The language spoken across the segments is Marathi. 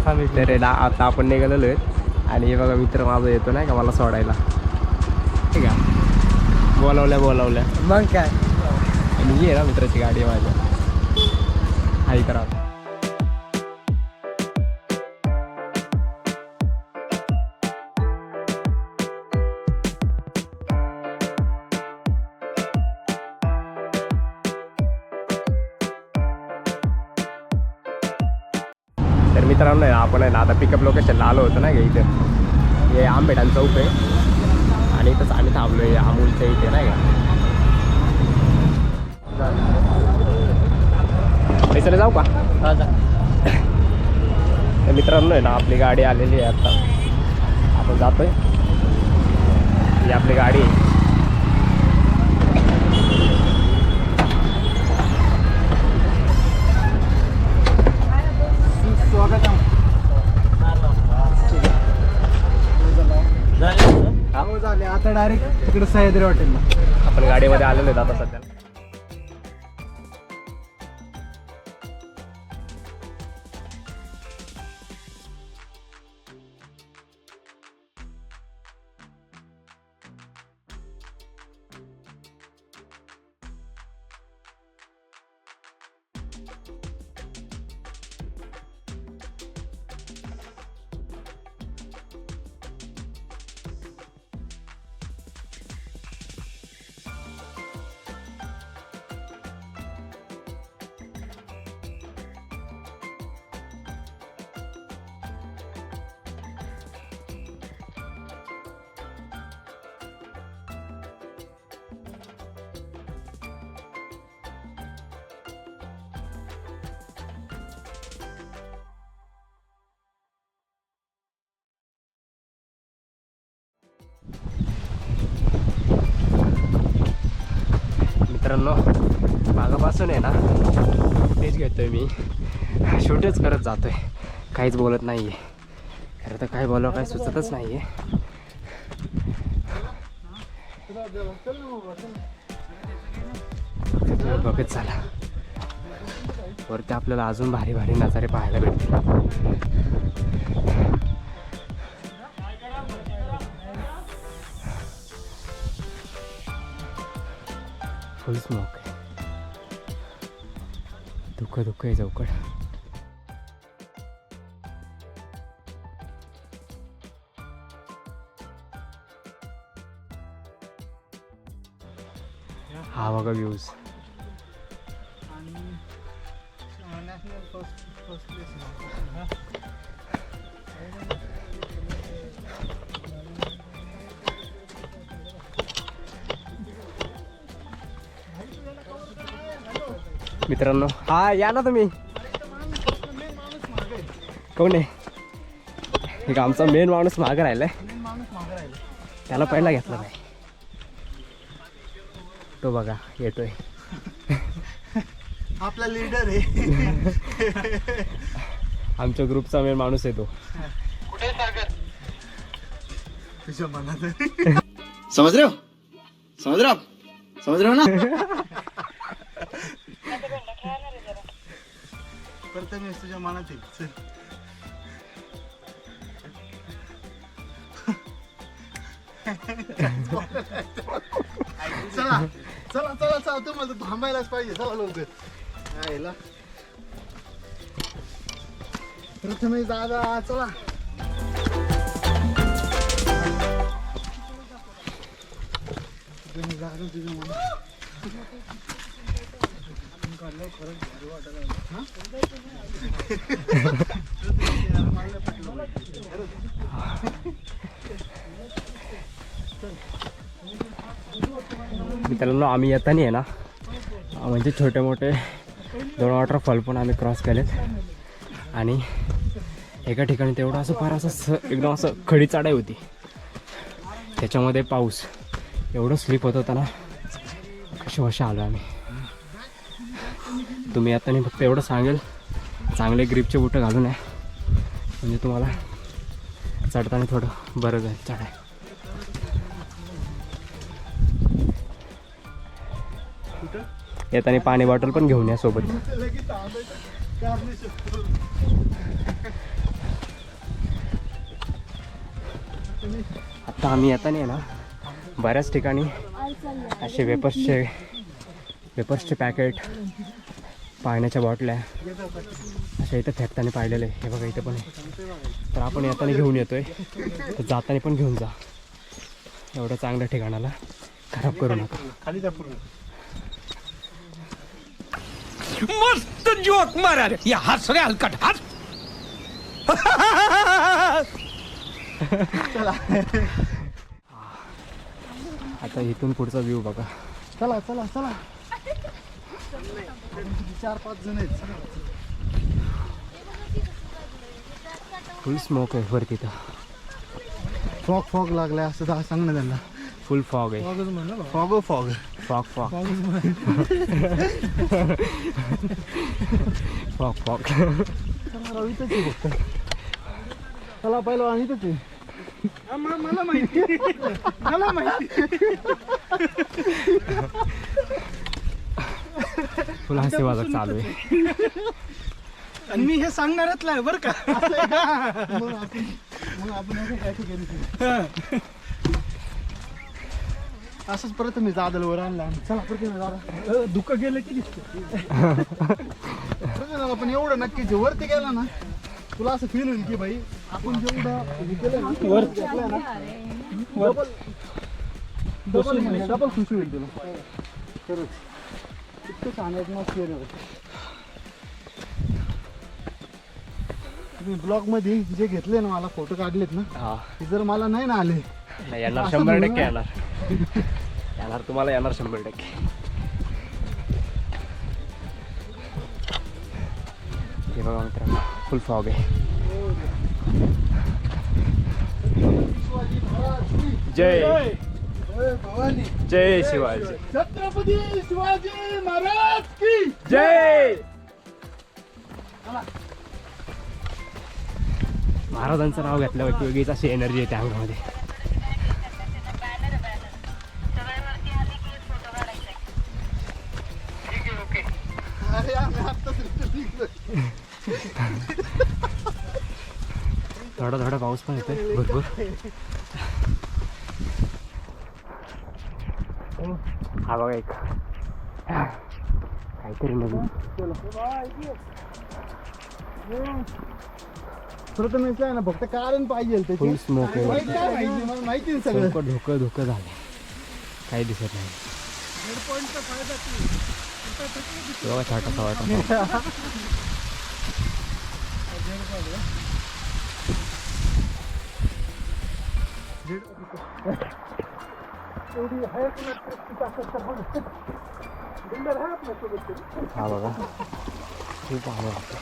तर आहे ना आता आपण निघालेलो आहेत आणि हे बघा मित्र माझा येतो नाही का मला सोडायला, ठीक आहे. बोलावल्या मग काय आणि ये ना मित्राची गाडी आहे माझ्या, हाय करा. तर मित्रांनो आपण आहे ना आता पिकअप लोकेशनला आलो होतो ना इथे, हे आंबेडान चौक आहे आणि इथंच आम्ही थांबलो आहे अमूलच्या इथे नाही का. पैशाला जाऊ का? तर मित्रांनो आहे ना आपली गाडी आलेली आहे आता, आपण जातोय. ही आपली गाडी आहे. झाले आता डायरेक्ट तिकडे सह्याद्री हॉटेलला आपण गाडीमध्ये आलेलो आहेत आता सध्या. मित्रांनो मागापासून आहे ना तेच घेतोय मी, शूटच करत जातोय, काहीच बोलत नाही आहे. खरं तर काय बोलावं काय सुचतच नाही आहे. तुम्ही बघत चला, वरती आपल्याला अजून भारी भारी नजारे पाहायला भेटतील. फुल स्मोक आहे, धुकं आहे चौकड. हा बघा व्ह्यूज. मित्रांनो हा या ना तुम्ही. कोण आहे? एक आमचा मेन माणूस मागं राहिलाय, त्याला पहिला घेतला नाही. तो बघा येतोय, आपला लीडर आहे. आमच्या ग्रुपचा मेन माणूस आहे तो. कुठे सागर? तुझ्या मनात समझ रहे हो ना. प्रथमेश तुझ्या मनात आहे. चला चला चला चला, तुम्हाला थांबायलाच पाहिजे. चला लवकर. प्रथमेश दादा चला. तुझ्या मनात मित्रांनो आम्ही येताना आहे ना म्हणजे छोटे मोठे 2 वॉटरफॉल पण आम्ही क्रॉस केलेत आणि एका ठिकाणी तेवढं असं फार असं एकदम असं खडी चढाई होती, त्याच्यामध्ये पाऊस एवढं स्लिप होत होता ना, कशी आलो आम्ही. तुम्ही येताना फक्त एवढं सांगेल चांगले ग्रिपचे बुटं घालून आहे, म्हणजे तुम्हाला चढताना थोडं बरं जाईल चढाय. येताना पाणी बॉटल पण घेऊन या सोबत. आता आम्ही येताना आहे ना बऱ्याच ठिकाणी असे वेपर्सचे पॅकेट, पाण्याच्या बाटल्या अशा इथं फेकताना पाहिलेलं आहे. हे बघा इथं पण आहे. तर आपण येताना घेऊन येतोय, तर जाताना पण घेऊन जा. एवढं चांगल्या ठिकाणाला खराब करू नका. खाली जा पूर्ण. मस्त जोक मारा रे या हस रे हलकट हस. आता इथून पुढचा व्ह्यू बघा. चला चला चला. 4-5 जण आहेत. फुल स्मोक आहे वरती. तर फॉग लागलाय असं सांग ना त्यांना. फुल फॉग आहे. Fog fog fog fog fog. चला पहिलं आणि तर मला माहिती. फुल हास्य वाजत चालू आहे. आणि मी हे सांगणारच आहे बरं का. मग आपण असं काय केलं. असंच परत मी जादलवर आणला. चला परत दादा दुःख गेलं की दिसतं. पण एवढं नक्कीच वरती गेला ना तुला असं फील होईल की भाई आपण जेवढं हे केलं ना वरती डबल खुशी होईल तुला. खरंच इतकं छान ॲटमॉस्फिअर आहे. तुम्ही ब्लॉग मध्ये जे घेतले ना मला फोटो काढलेत ना हा ते जर मला नाही ना आले येणार 100% येणार. येणार तुम्हाला येणार 100%. हे बघा मित्रांनो फुल फॉग आहे. जय भवानी जय शिवाजी. छत्रपती शिवाजी महाराज की जय. महाराजांचं नाव घेतल्यावरती वेगळीच अशी एनर्जी येते अंगामध्ये. अरे आम्ही आत्ताच निघलोय. थोडा थोडा पाऊस पण येतोय भरपूर. हा बघा एक काहीतरी नवीन. प्रथमेश आहे ना फक्त कारण पाहिजे त्याची. फुल स्मोक आहे. माहिती काय माहिती मला माहिती आहे सगळं. धोकं झालं. काही दिसत नाही. बघा छोटासा वाटा. हा बघा खूप आवडतं.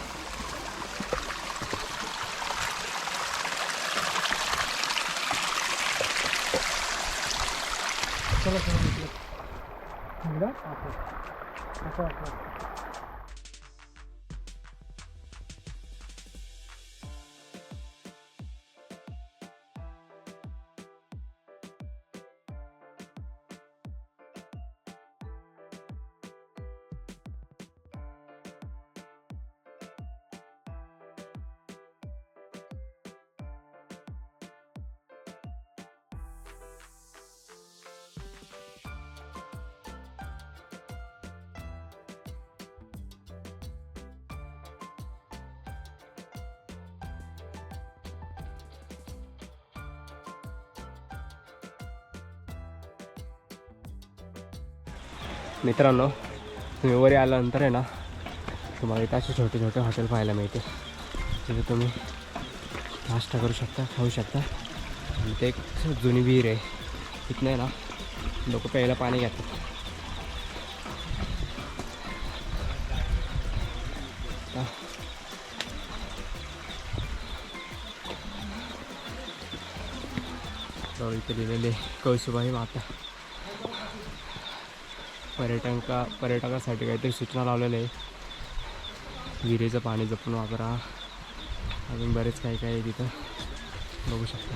मित्रांनो तुम्ही वरी आल्यानंतर आहे ना तुम्हाला इथं असे छोटे छोटे हॉटेल पाहायला मिळते तिथे तुम्ही नाश्ता करू शकता, खाऊ शकता. आणि ते एक जुनी विहीर आहे. इथनं आहे ना लोक प्यायला पाणी घेतात. इथे लिहिलेले कळसुबाई माता. पर्यटकासाठी काहीतरी सूचना लावलेल्या आहे. विहिरीचं पाणी जपून वापरा. अजून बरेच काही काही आहे तिथं बघू शकता.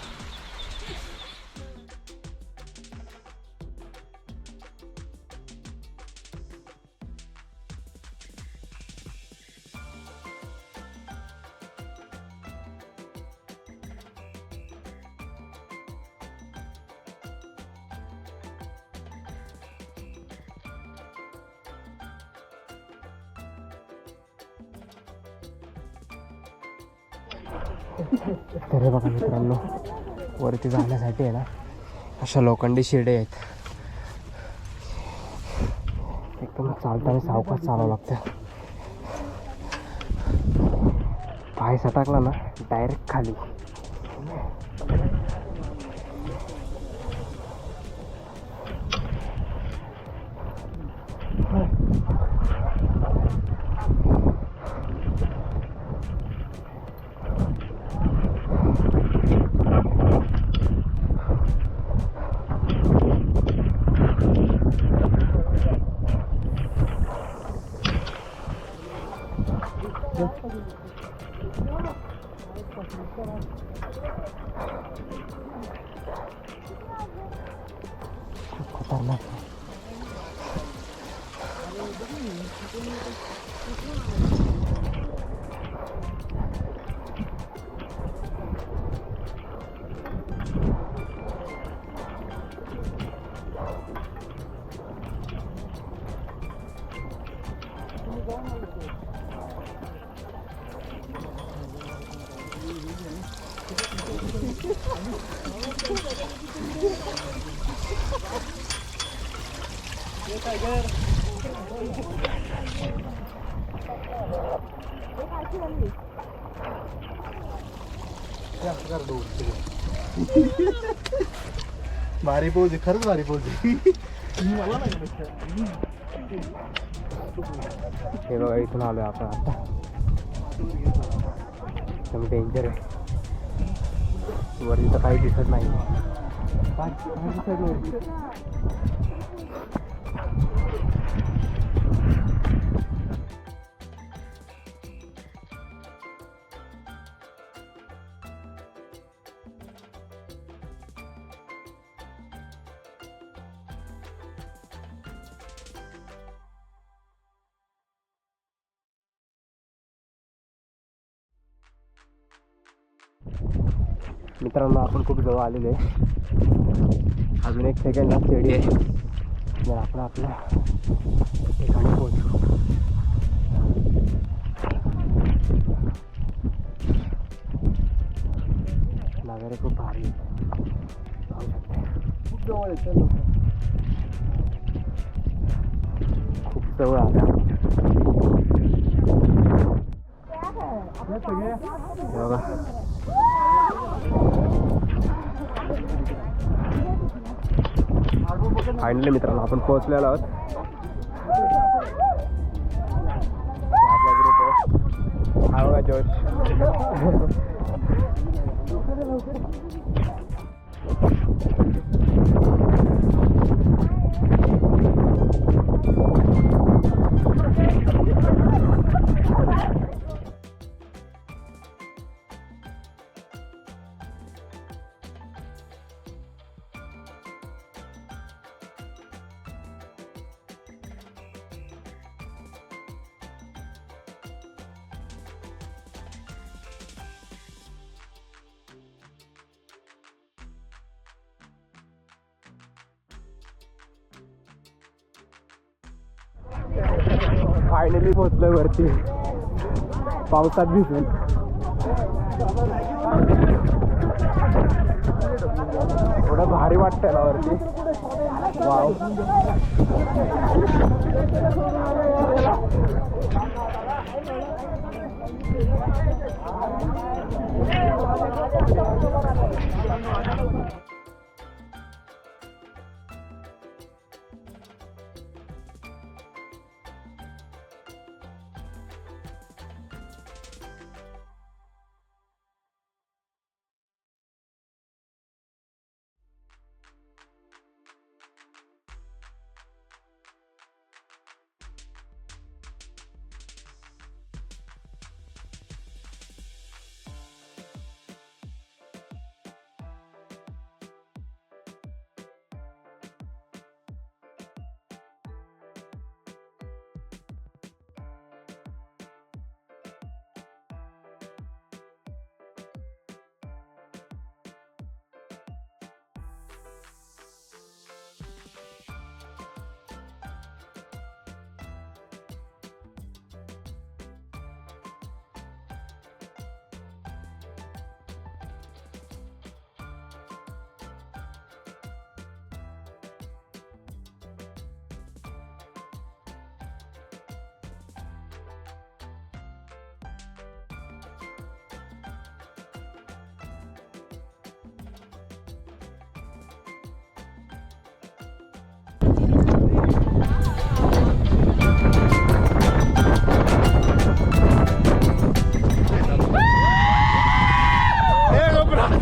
तर हे बघा मित्रांनो, वरती जाण्यासाठी आहे ना अशा लोखंडी शिड्या आहेत. एकदम चालताना सावकाश चालावं लागतं. पाय सटाकला ना डायरेक्ट खाली. खतरनाक. भारी पोज आहे, खरंच भारी पोज आहे. मला नाही हे बघा इथून आलोय आपण आता. एकदम डेंजर आहे. वरती तर काही दिसत नाही. मित्रांनो, आपण खूप जवळ आलेलो आहे. अजून 1 सेकंड शिडी आहे, तर आपण आपल्या ठिकाणी पोहोचू. नजारे खूप भारी आहेत. पाहू शकता. खूप जवळ आहे. खूप जवळ आलं. हे बघा, फायनली मित्रांनो आपण पोहोचलेलो आहोत. आपला ग्रुप आहे. हा बघा जोश. फायनली पोहोचलोय वरती, पावसात भिजून. थोडं भारी वाटतंय ना वरती. वाव.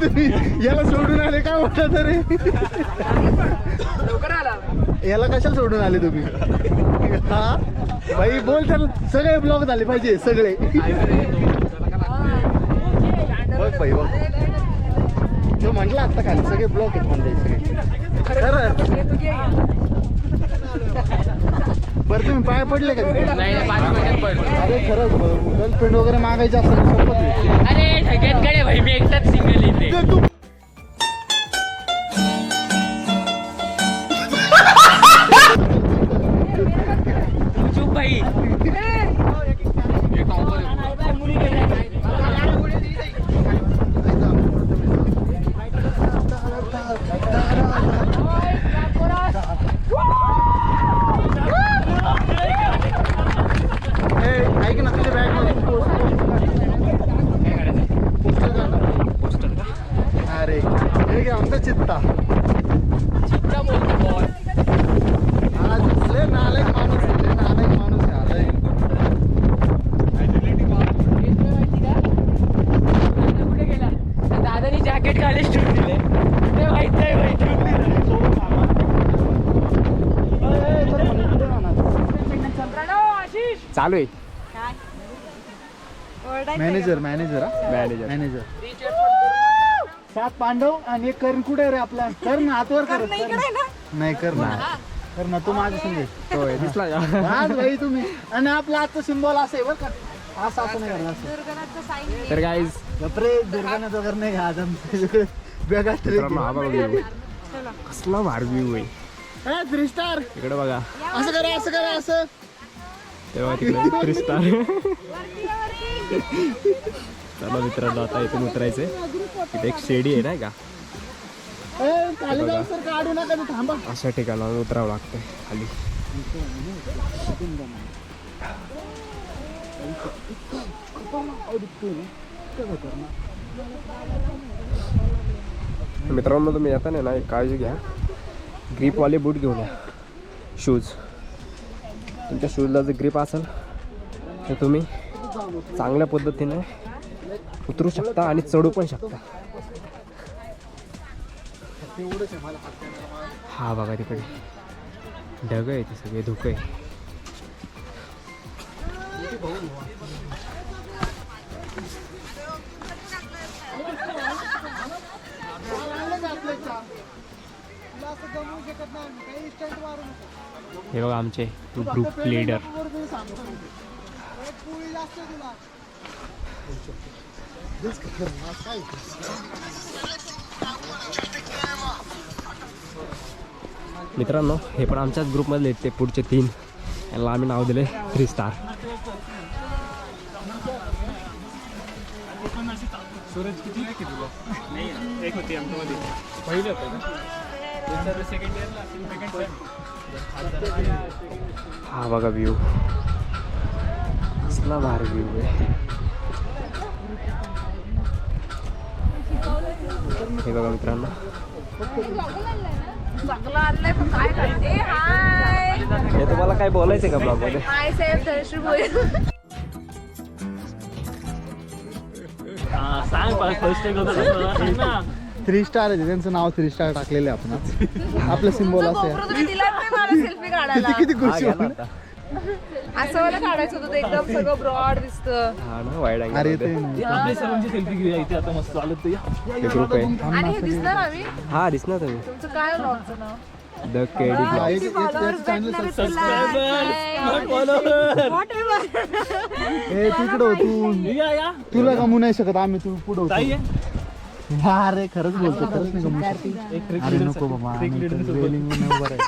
तुम्ही याला सोडून आले काय वाटत तरी याला कशाला सोडून आले तुम्ही हा भाई बोल तर सगळे ब्लॉक झाले पाहिजे सगळे बघ भाई बघ तो म्हटलं आता खाली सगळे ब्लॉक आहेत म्हणजे सगळे खरं बरं तुम्ही पाय पडले का अरे खरंच गर्लफ्रेंड वगैरे मागायची असं संपत अरे ढग्यातकडे भाई मी एकटाच सिंगल इथे तू चुप भाई ऐक ना तुझ्या बॅग मध्ये अरे हे घे आमचा चित्ता आज लय नालायक माणूस आहे, लय नालायक माणूस आहे आलाय. दादानी जॅकेट खालीच ठेवून दिले ते माहित नाही माहित चालू आहे मॅनेजर मॅनेजर सात पांडव आणि एक कर्ण कुठे रे आपला कर्ण हातवर कर नाही कर्ण कर ना तू माझ्या संग होय दिसला का आज भाई तुम्ही आणि आपला आजचा सिम्बॉल असं आहे बरं का असं आपण नाही करणार असं तर गाईज बापरे दुर्गानाथ वगैरे नाही आज आमच्या वेगळा ट्रेक कसला भार व्ह्यू आहे 3 स्टार इकडे बघा असं करा असं तेव्हा तिकडे 3 स्टार चला मित्रांनो आता इथून उतरायचंय इथे एक शेडी आहे नाही का खाली जाऊ सर काढू नका थांबा अशा ठिकाणावर उतरावं लागतंय खाली मित्रांनो तुम्ही येताना ना एक काळजी घ्या ग्रीपवाले बूट घेऊन या शूज तुमच्या शूजला जर ग्रीप असेल तर तुम्ही चांगल्या पद्धतीने उतरू शकता आणि चढू पण शकता हा बघा तिकडे ढग आहे ते सगळे धुकं आहे हे बघा आमचे ग्रुप लीडर मित्रांनो हे पण आमच्याच ग्रुपमधले आहेत ते पुढचे 3 यांना आम्ही नाव दिले 3 स्टार सूरज किती तुला नाही एक होती आमच्यामध्ये पहिले होतं का सेकंड इयरला हा बघा व्ह्यू कसला भारी व्ह्यू आहे हे बघा मित्रांनो हे तुम्हाला काय बोलायचं का ब्लॉग मध्ये थ्री स्टार आहे त्यांचं नाव 3 स्टार टाकलेलं आहे आपण आपलं सिम्बॉल असं आहे किती खुशी असं मला काढायचं होतं एकदम सगळं ब्रॉड दिसतं हा ना वाईड अरे ते सेल्फी घेऊया इथे आता मस्त आलं ते ग्रुप आहे आणि हे दिसणार आम्ही हा दिसणार तुम्ही तुमचं काय ब्लॉगचं नाव द केडी हे तिकडं होतून तुला गमू नाही शकत आम्ही तू पुढं होतो अरे खरंच बोलतो खरंच नाही गमू शकत अरे नको बाबा रेलिंग उभं राहील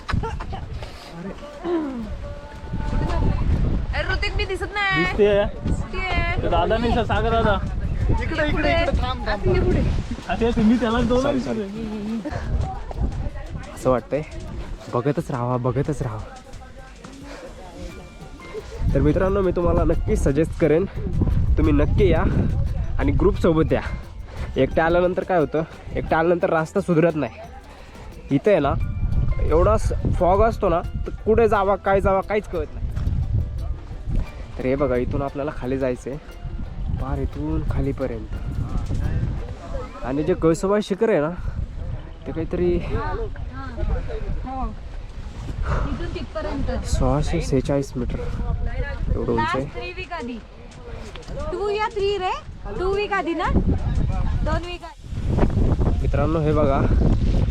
ऋतिक मी दिसत नाही दादा नाही सागर दादा इकडे थांब आता तुम्ही त्याला दोन असं वाटतंय बघतच राहा तर मित्रांनो मी तुम्हाला नक्की सजेस्ट करेन तुम्ही नक्की या आणि ग्रुपसोबत या एकट्या आल्यानंतर काय होतं एकट्या आल्यानंतर रास्ता सुधरत नाही इथे आहे ना एवढा फॉग असतो ना तर कुठे जावा काय जावा काहीच कळत नाही तर हे बघा इथून आपल्याला खाली जायचं आहे पार इथून खालीपर्यंत आणि जे कळसोबाई शिखर आहे ना ते काहीतरी हो इथून तिथपर्यंत 646 मीटर एवढं उंच आहे. 3 वीक आधी 2 या 3 रे 2 वीक आधी ना 2 वीक आधी. मित्रांनो हे बघा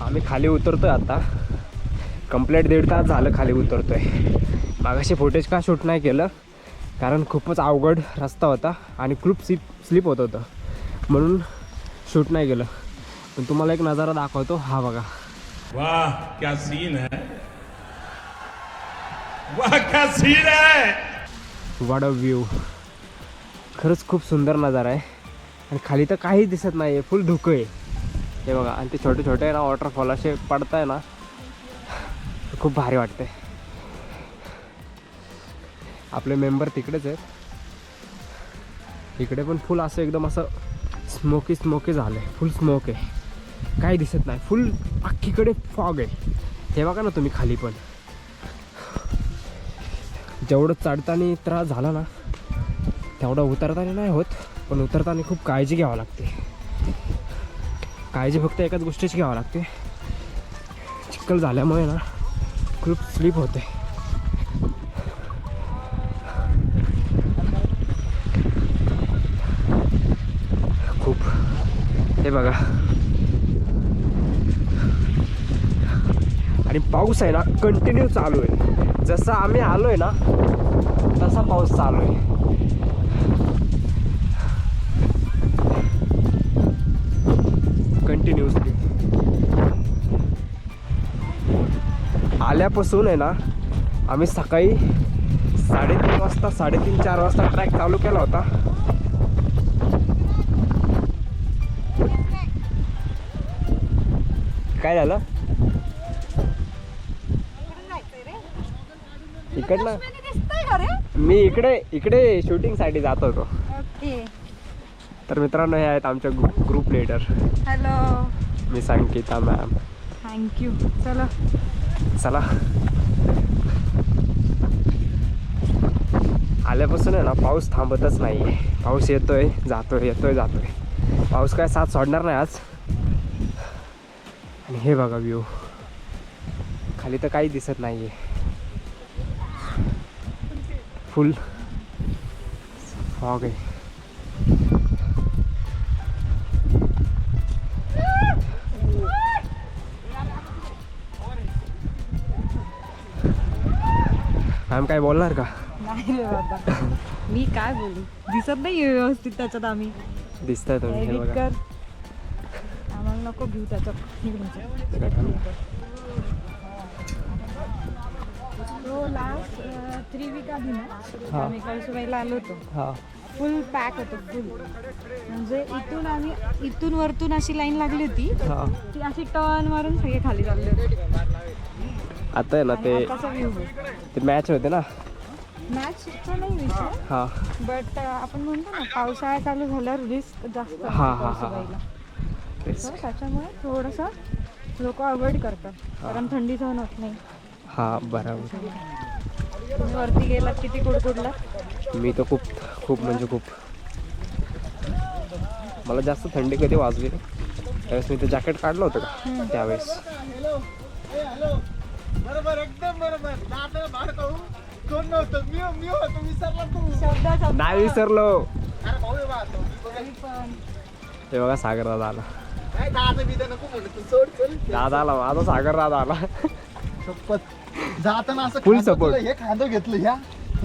आम्ही खाली उतरतोय आता. कंप्लीट 1.5 तास झालं खाली उतरतोय. मागाशी फुटेज का शूट नाही केलं कारण खूपच अवघड रस्ता होता आणि खूप स्लिप होत होतं म्हणून शूट नाही केलं. पण तुम्हाला एक नजारा दाखवतो. हा बघा वाह क्या सीन है, वाह क्या सीन है. What a view. खरंच खूप सुंदर नजारा आहे आणि खाली तर काहीच दिसत नाही आहे. फुल धुकं आहे हे बघा. आणि ते छोटे छोटे ना वॉटरफॉल असे पडताय ना खूप भारी वाटते. आपले मेंबर तिकडेच आहेत. इकडे पण फुल असं एकदम असं स्मोकी झालं आहे. फुल स्मोक आहे. काही दिसत नाही. फुल अख्खीकडे फॉग आहे. हे बघा ना तुम्ही खाली पण. जेवढं चढताना त्रास झाला ना तेवढं उतरताना नाही होत. पण उतरताना खूप काळजी घ्यावी लागते. काळजी फक्त एकाच गोष्टीची घ्यावी लागते. चिखल झाल्यामुळे ना खूप स्लिप होते. खूप. हे बघा आणि पाऊस आहे ना कंटिन्यू चालू आहे. जसं आम्ही आलोय ना तसा पाऊस चालू आहे. कंटिन्युअसली आल्यापासून आहे ना आम्ही सकाळी 3:30 वाजता 3:30-4 वाजता ट्रॅक चालू केला होता. काय झालं इकडनं दिसतंय का रे? मी इकडे शूटिंगसाठी जात होतो. ओके. तर मित्रांनो हे आहेत आमचे ग्रुप लीडर. हॅलो मी संगीता मॅम. थँक्यू. चला चला. आल्यापासून आहे ना पाऊस थांबतच नाही आहे. पाऊस येतोय जातोय येतोय जातोय. पाऊस काय साथ सोडणार नाही आज. आणि हे बघा व्ह्यू. खाली तर काही दिसत नाही आहे. फुल फॉग आहे. मॅम काय बोलणार का? नाही रे बाबा मी काय बोलू. दिसत नाही व्यवस्थित त्याच्यात. आम्ही दिसतंय तुम्ही हे एडिट बघा. कर. आम्हाला नको घेऊ त्याच्यात. तो लास्ट 3 वीक आधी ना आम्ही कळसुबाईला आलो होतो. हा फुल पॅक होतं. फुल म्हणजे इथून वरतून अशी लाईन लागली होती. हा. ती अशी टर्न मारून सगळे खाली चालले होते. आता आहे ना कसा व्ह्यू ते मॅच होते ना. मॅचचा नाही विषय हा बट आपण म्हणतो ना पावसाळा चालू झाल्यावर रिस्क जास्त असते हा, हा, हा. कळसुबाईला. So, त्याच्यामुळे थोडंसं लोक अवॉइड करतात कारण थंडी सहन होत नाही. हा बरोबर. तुम्ही वरती गेलात किती कुडकुडला. मी तर खूप म्हणजे खूप. मला जास्त थंडी कधी वाजली त्यावेळेस मी ते जॅकेट काढलं होतं का त्यावेळेस. बरोबर एकदम बरोबर. दादा भाडकाऊ कोण नव्हतं. मी होतो. विसरला तू. शब्दाचा नाही विसरलो. अरे भाऊ आहे बा तो. पण ते बघा सागर दादा आला. काय दादा बिदा नको म्हणत तू. सोड चल. दादा आला माझा सागर दादा आला. शपथ. जाताना असं Full खांदं support. तुला हे खांदं घेतलं ह्या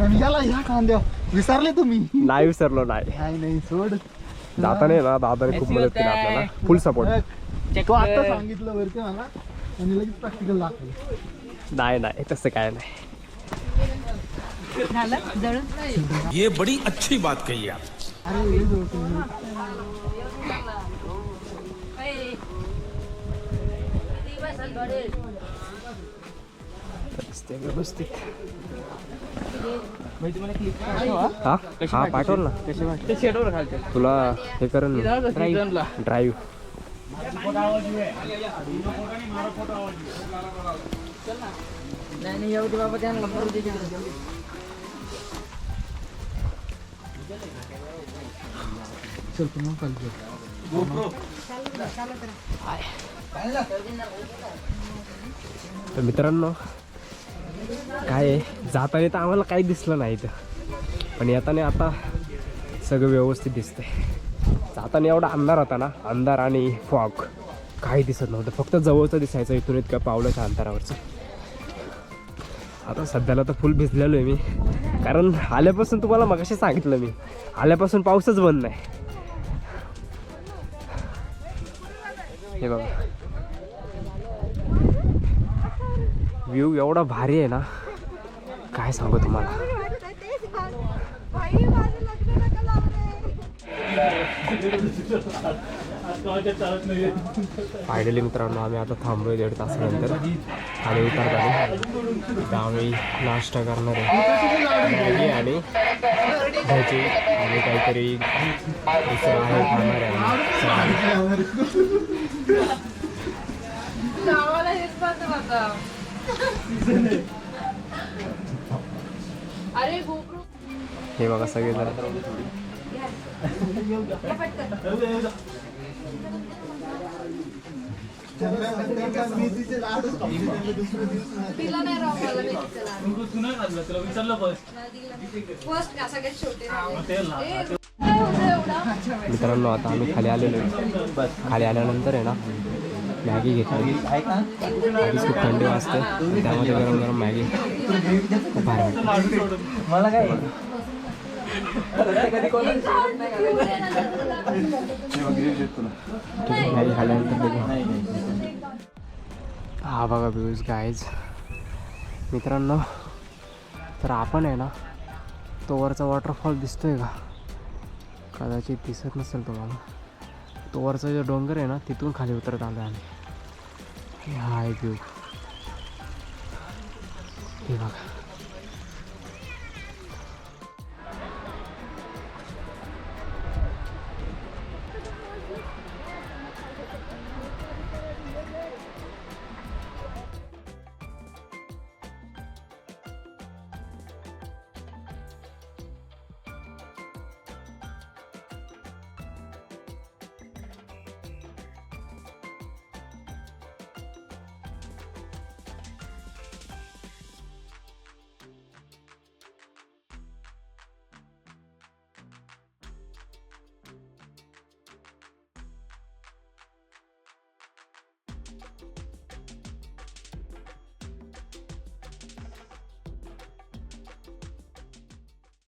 आणि ह्या खांद्या विसरले तुम्ही. नाही विसरलो नाही. नाही सोड. जाताना ना दादाने खूप मदत केली आपल्याला. फुल सपोर्ट. तो आता सांगितलं वरती मला आणि लगेच प्रॅक्टिकल दाखवलं. नाही तसं काय नाही. झालं जळून. ये बड़ी अच्छी बात कही आप. अरे हे जोडतो. दिसते व्यवस्थित. हा हा पाठवल ना. ते शेडवर खालते. तुला हे करेन ड्राईव्ह. नाही येऊ दे बाबा त्यांना करू दे. चल पुन्हा खाली. तर मित्रांनो काय आहे, जाताना तर आम्हाला काही दिसलं नाही इथं, पण येताना आता सगळं व्यवस्थित दिसतंय. जाताना एवढा अंधार होता ना, अंधार आणि फॉग काही दिसत नव्हतं, फक्त जवळचं दिसायचं इथून इतक्या पावलाच्या अंतरावरचं. आता सध्याला तर फुल भिजलेलो आहे मी, कारण आल्यापासून तुम्हाला मगाशी सांगितलं मी, आल्यापासून पाऊसच बंद नाही. हे बघा व्ह्यू एवढा भारी आहे ना, काय सांगू तुम्हाला. फायनली मित्रांनो आम्ही आता थांबलोय 1.5 तासानंतर खाली उतरताना. तर आम्ही नाश्ता करणार आहे, मॅगी आणि भजी आणि काहीतरी दुसरं आहे खाणार आहे हे बघा सगळे जण. मित्रांनो आता आम्ही खाली आलेलो आहे. खाली आल्यानंतर आहे ना मॅगी घेतली. आधीच खूप थंडी वाजते, त्यामध्ये गरम गरम मॅगी खूप भारी वाटते. मला काय मॅगी खाल्यानंतर बघू. हा बघा व्ह्यूज गाईज. मित्रांनो तर आपण आहे ना तो वरचा वॉटरफॉल दिसतोय का, कदाचित दिसत नसेल तुम्हाला. तो वरचा जो डोंगर आहे ना तिथून खाली उतरत आलो आम्ही. हा आहे व्ह्यू, हे बघा.